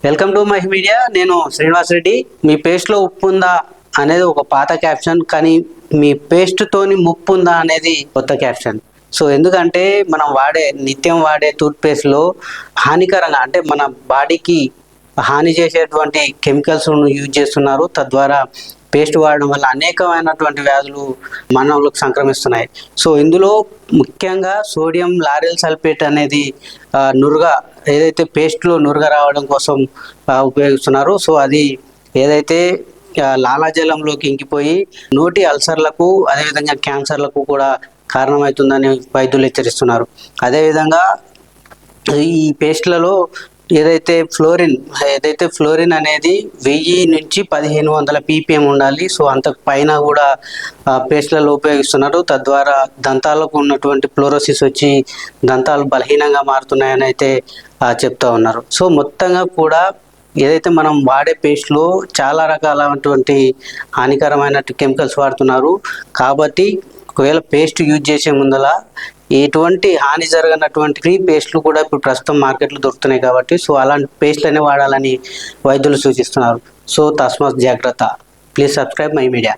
Welcome to my media. నేను శ్రీనివాస్ రెడ్డి. మీ పేస్ట్లో ఉప్పు ఉందా అనేది ఒక పాత క్యాప్షన్, కానీ మీ పేస్ట్తోని ముప్పు ఉందా అనేది కొత్త క్యాప్షన్. సో ఎందుకంటే మనం నిత్యం వాడే టూత్పేస్ట్లో హానికరంగా అంటే మన బాడీకి హాని చేసేటువంటి కెమికల్స్ యూజ్ చేస్తున్నారు. తద్వారా పేస్ట్ వాడడం వల్ల అనేకమైనటువంటి వ్యాధులు మానవులకు సంక్రమిస్తున్నాయి. సో ఇందులో ముఖ్యంగా సోడియం లారెల్ సల్ఫేట్ అనేది నురుగ ఏదైతే పేస్ట్లో నురుగ రావడం కోసం ఉపయోగిస్తున్నారు. సో అది ఏదైతే లాలాజలంలోకి ఇంకిపోయి నోటి అల్సర్లకు అదేవిధంగా క్యాన్సర్లకు కూడా కారణమవుతుందని వైద్యులు హెచ్చరిస్తున్నారు. అదేవిధంగా ఈ పేస్ట్లలో ఏదైతే ఫ్లోరిన్ అనేది 1000 నుంచి 1500 ppm ఉండాలి. సో అంతకు పైన కూడా పేస్ట్లలో ఉపయోగిస్తున్నారు. తద్వారా దంతాలకు ఉన్నటువంటి ఫ్లోరోసిస్ వచ్చి దంతాలు బలహీనంగా మారుతున్నాయని అయితే చెప్తా ఉన్నారు. సో మొత్తంగా కూడా ఏదైతే మనం వాడే పేస్ట్లో చాలా రకాలైనటువంటి హానికరమైన కెమికల్స్ వాడుతున్నారు. కాబట్టి ఒకవేళ పేస్ట్ యూజ్ చేసే ముందల ఎటువంటి హాని జరగనటువంటి ఫ్రీ పేస్ట్లు కూడా ఇప్పుడు ప్రస్తుతం మార్కెట్లో దొరుకుతున్నాయి. కాబట్టి సో అలాంటి పేస్ట్లనే వాడాలని వైద్యులు సూచిస్తున్నారు. సో తస్మాత్ జాగ్రత్త. Please subscribe my media.